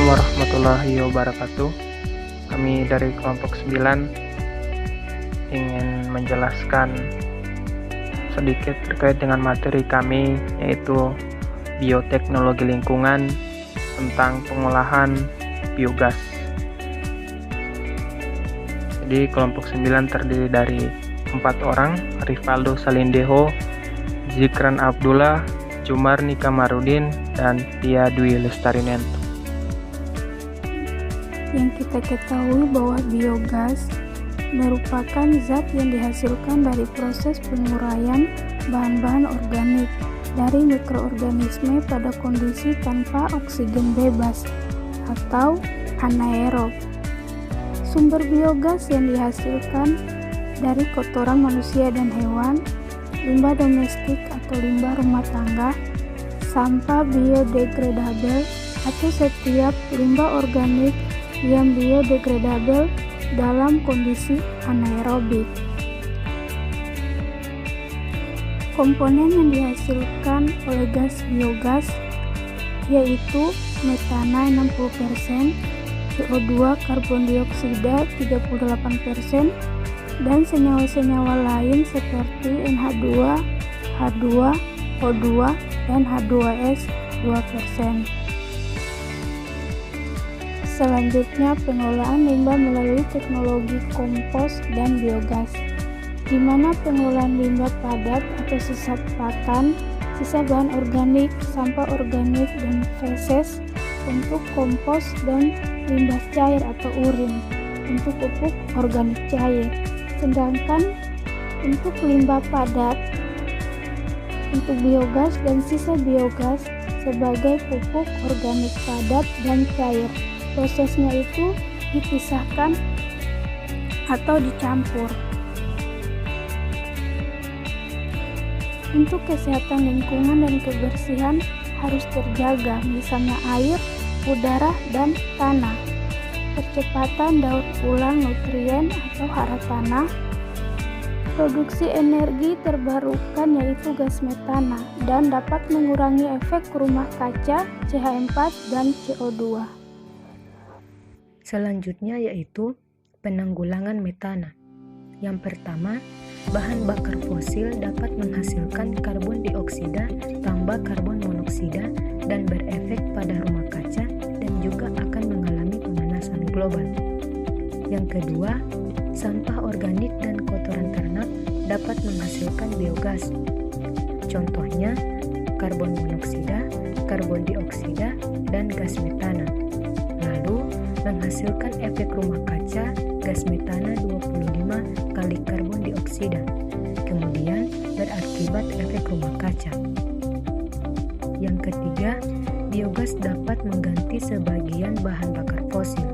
warahmatullahi wabarakatuh. Kami dari kelompok 9 ingin menjelaskan sedikit terkait dengan materi kami, yaitu bioteknologi lingkungan tentang pengolahan biogas. Jadi kelompok 9 terdiri dari 4 orang, Rivaldo Salindeho, Zikran Abdullah, Jumar Nikamarudin, dan Tia Dwi Lestarinento. Yang kita ketahui bahwa biogas merupakan zat yang dihasilkan dari proses penguraian bahan-bahan organik dari mikroorganisme pada kondisi tanpa oksigen bebas atau anaerob. Sumber biogas yang dihasilkan dari kotoran manusia dan hewan, limbah domestik atau limbah rumah tangga, sampah biodegradabel atau setiap limbah organik yang biodegradabel dalam kondisi anaerobik. Komponen yang dihasilkan oleh gas biogas yaitu metana 60%, CO2 karbon dioksida 38%, dan senyawa-senyawa lain seperti NH2, H2, O2, dan H2S 2%. Selanjutnya, pengolahan limbah melalui teknologi kompos dan biogas, di mana pengolahan limbah padat atau sisa pakan, sisa bahan organik, sampah organik, dan feses untuk kompos dan limbah cair atau urin untuk pupuk organik cair. Sedangkan untuk limbah padat untuk biogas dan sisa biogas sebagai pupuk organik padat dan cair. Prosesnya itu dipisahkan atau dicampur. Untuk kesehatan lingkungan dan kebersihan harus terjaga, misalnya air, udara, dan tanah. Percepatan daur ulang nutrien atau hara tanah. Produksi energi terbarukan yaitu gas metana dan dapat mengurangi efek rumah kaca, CH4, dan CO2. Selanjutnya yaitu penanggulangan metana. Yang pertama, bahan bakar fosil dapat menghasilkan karbon dioksida tambah karbon monoksida dan berefek pada rumah kaca dan juga akan mengalami pemanasan global. Yang kedua, sampah organik dan kotoran ternak dapat menghasilkan biogas. Contohnya, karbon monoksida, karbon dioksida, dan gas metana. Lalu, menghasilkan efek rumah kaca, gas metana 25 kali karbon dioksida, kemudian berakibat efek rumah kaca. Yang ketiga, biogas dapat mengganti sebagian bahan bakar fosil.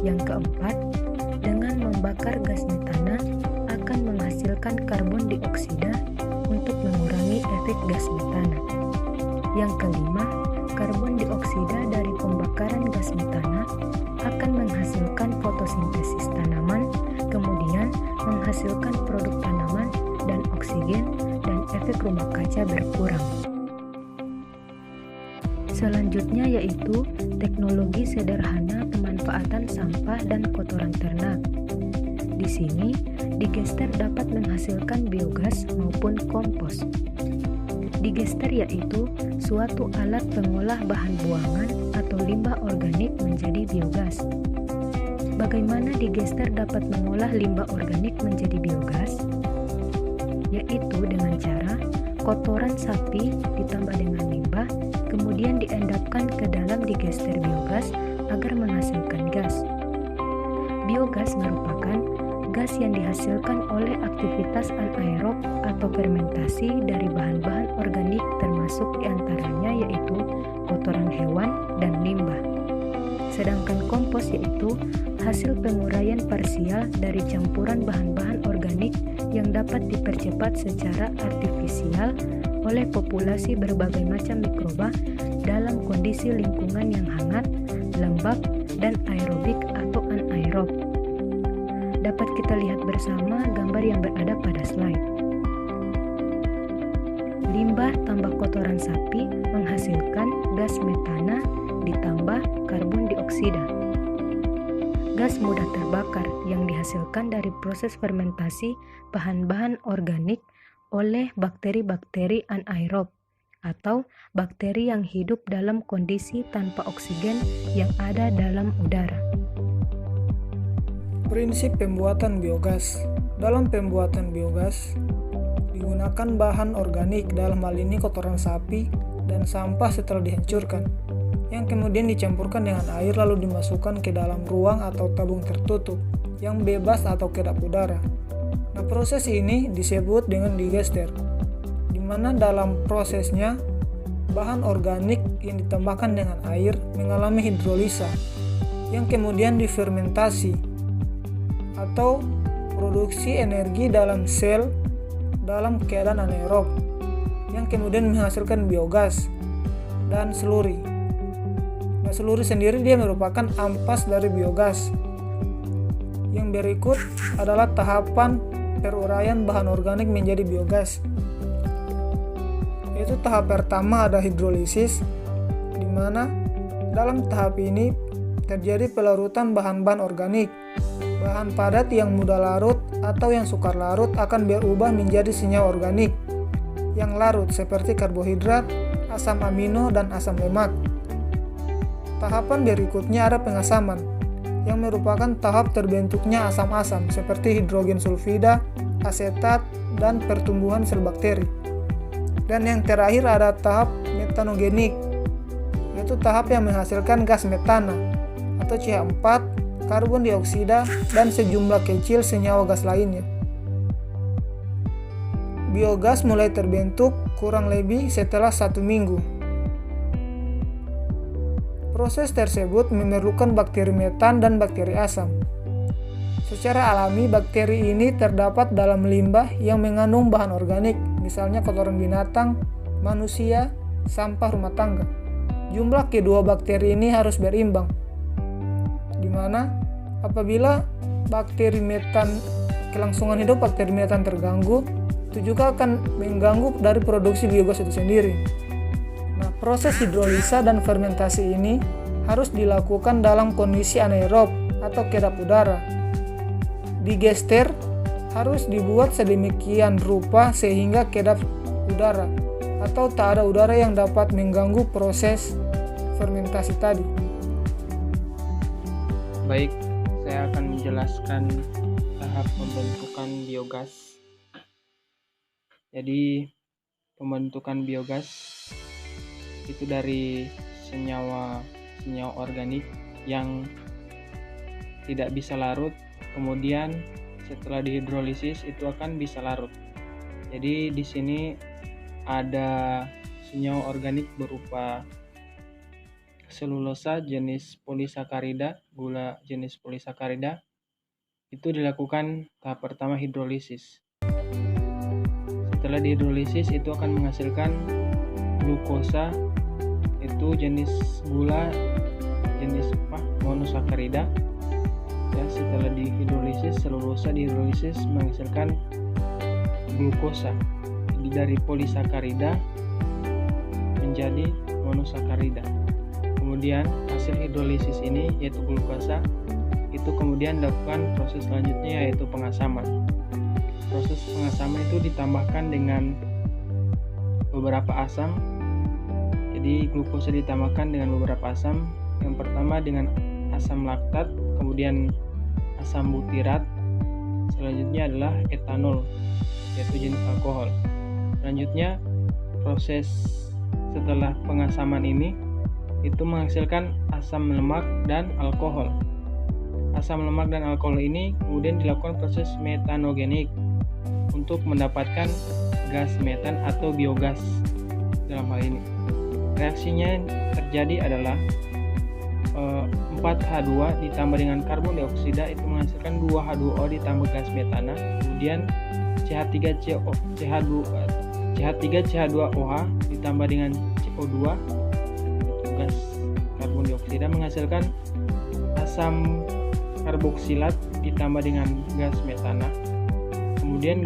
Yang keempat, dengan membakar gas metana akan menghasilkan karbon dioksida untuk mengurangi efek gas metana. Yang kelima, karbon dioksida dari pembakaran gas metana akan menghasilkan fotosintesis tanaman, kemudian menghasilkan produk tanaman dan oksigen, dan efek rumah kaca berkurang. Selanjutnya yaitu teknologi sederhana pemanfaatan sampah dan kotoran ternak. Di sini, digester dapat menghasilkan biogas maupun kompos. Digester yaitu suatu alat pengolah bahan buangan atau limbah organik menjadi biogas. Bagaimana digester dapat mengolah limbah organik menjadi biogas? Yaitu dengan cara kotoran sapi ditambah dengan limbah, kemudian diendapkan ke dalam digester biogas agar menghasilkan gas. Biogas merupakan gas yang dihasilkan oleh aktivitas anaerob atau fermentasi dari bahan-bahan organik termasuk diantaranya yaitu kotoran hewan dan limbah. Sedangkan kompos yaitu hasil penguraian parsial dari campuran bahan-bahan organik yang dapat dipercepat secara artifisial oleh populasi berbagai macam mikroba dalam kondisi lingkungan yang hangat, lembab, dan aerobik atau anaerob. Dapat kita lihat bersama gambar yang berada pada slide. Limbah tambah kotoran sapi menghasilkan gas metana ditambah karbon dioksida. Gas mudah terbakar yang dihasilkan dari proses fermentasi bahan-bahan organik oleh bakteri-bakteri anaerob atau bakteri yang hidup dalam kondisi tanpa oksigen yang ada dalam udara. Prinsip pembuatan biogas. Dalam pembuatan biogas, digunakan bahan organik, dalam hal ini kotoran sapi dan sampah setelah dihancurkan, yang kemudian dicampurkan dengan air lalu dimasukkan ke dalam ruang atau tabung tertutup yang bebas atau kedap udara. Nah, proses ini disebut dengan digester, di mana dalam prosesnya bahan organik yang ditambahkan dengan air mengalami hidrolisa yang kemudian difermentasi atau produksi energi dalam sel dalam keadaan anaerob yang kemudian menghasilkan biogas dan seluri. Nah, seluri sendiri dia merupakan ampas dari biogas. Yang berikut adalah tahapan peruraian bahan organik menjadi biogas. Yaitu tahap pertama ada hidrolisis, di mana dalam tahap ini terjadi pelarutan bahan-bahan organik. Bahan padat yang mudah larut atau yang sukar larut akan berubah menjadi senyawa organik yang larut seperti karbohidrat, asam amino, dan asam lemak. Tahapan berikutnya ada pengasaman, yang merupakan tahap terbentuknya asam-asam seperti hidrogen sulfida, asetat, dan pertumbuhan sel bakteri. Dan yang terakhir ada tahap metanogenik, yaitu tahap yang menghasilkan gas metana atau CH4, karbon dioksida, dan sejumlah kecil senyawa gas lainnya. Biogas mulai terbentuk kurang lebih setelah 1 minggu. Proses tersebut memerlukan bakteri metan dan bakteri asam. Secara alami, bakteri ini terdapat dalam limbah yang mengandung bahan organik, misalnya kotoran binatang, manusia, sampah rumah tangga. Jumlah kedua bakteri ini harus berimbang, di mana apabila bakteri metan, kelangsungan hidup bakteri metan terganggu, itu juga akan mengganggu dari produksi biogas itu sendiri. Nah, proses hidrolisa dan fermentasi ini harus dilakukan dalam kondisi anaerob atau kedap udara. Digester harus dibuat sedemikian rupa sehingga kedap udara atau tak ada udara yang dapat mengganggu proses fermentasi tadi. Baik, saya akan menjelaskan tahap pembentukan biogas. Jadi, pembentukan biogas itu dari senyawa organik yang tidak bisa larut, kemudian setelah dihidrolisis itu akan bisa larut. Jadi di sini ada senyawa organik berupa selulosa jenis polisakarida, gula jenis polisakarida. Itu dilakukan tahap pertama hidrolisis. Setelah dihidrolisis itu akan menghasilkan glukosa, itu jenis gula jenis monosakarida. Ya, setelah dihidrolisis, selulosa dihidrolisis menghasilkan glukosa. Jadi dari polisakarida menjadi monosakarida. Kemudian hasil hidrolisis ini yaitu glukosa itu kemudian dilakukan proses selanjutnya yaitu pengasaman. Proses pengasaman itu ditambahkan dengan beberapa asam. Jadi glukosa ditambahkan dengan beberapa asam. Yang pertama dengan asam laktat, kemudian asam butirat, selanjutnya adalah etanol yaitu jenis alkohol. Selanjutnya proses setelah pengasaman ini itu menghasilkan asam lemak dan alkohol. Asam lemak dan alkohol ini kemudian dilakukan proses metanogenik untuk mendapatkan gas metan atau biogas dalam hal ini. Reaksinya yang terjadi adalah 4H2 ditambah dengan karbon dioksida itu menghasilkan 2H2O ditambah gas metana, kemudian CH3CH2OH ditambah dengan CO2 gas karbon dioksida menghasilkan asam karboksilat ditambah dengan gas metana. Kemudian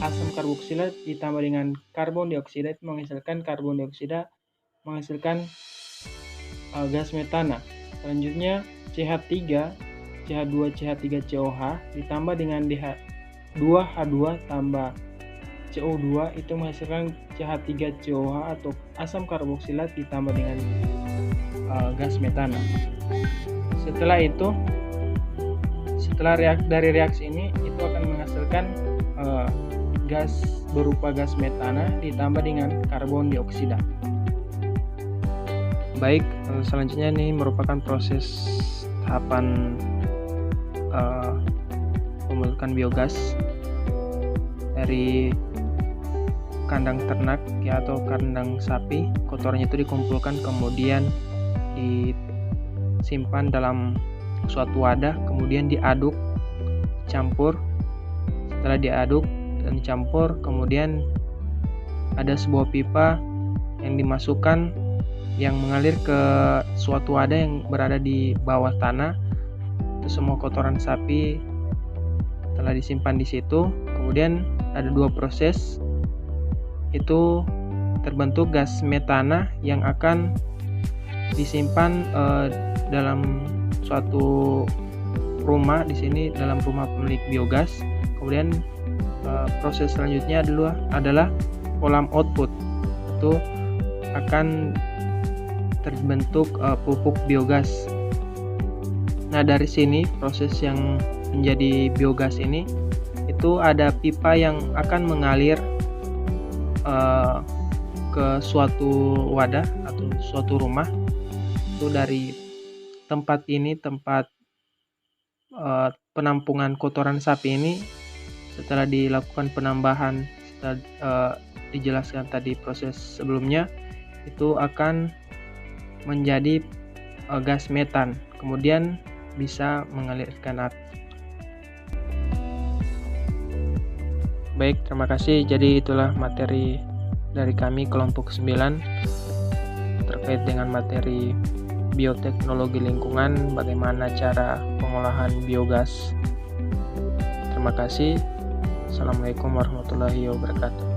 asam karboksilat ditambah dengan karbon dioksida itu menghasilkan karbon dioksida menghasilkan gas metana. Selanjutnya CH3, CH2, CH3COH ditambah dengan DH2H2 tambah CO2 itu menghasilkan CH3COH atau asam karboksilat ditambah dengan gas metana. Setelah itu, dari reaksi ini itu akan menghasilkan gas berupa gas metana ditambah dengan karbon dioksida. Baik, selanjutnya ini merupakan proses tahapan pembentukan biogas dari kandang ternak ya atau kandang sapi. Kotorannya itu dikumpulkan kemudian disimpan dalam suatu wadah, kemudian diaduk, campur. Setelah diaduk dan dicampur, kemudian ada sebuah pipa yang dimasukkan yang mengalir ke suatu wadah yang berada di bawah tanah. Itu semua kotoran sapi telah disimpan di situ. Kemudian ada dua proses, itu terbentuk gas metana yang akan disimpan dalam suatu rumah, di sini dalam rumah pemilik biogas. Kemudian proses selanjutnya adalah kolam output, itu akan terbentuk pupuk biogas. Nah, dari sini proses yang menjadi biogas ini itu ada pipa yang akan mengalir ke suatu wadah atau suatu rumah. Itu dari tempat penampungan kotoran sapi ini, setelah dilakukan penambahan, setelah dijelaskan tadi proses sebelumnya, itu akan menjadi gas metan, kemudian bisa mengalirkan api. Baik, terima kasih. Jadi itulah materi dari kami kelompok 9 terkait dengan materi bioteknologi lingkungan, bagaimana cara pengolahan biogas. Terima kasih. Assalamualaikum warahmatullahi wabarakatuh.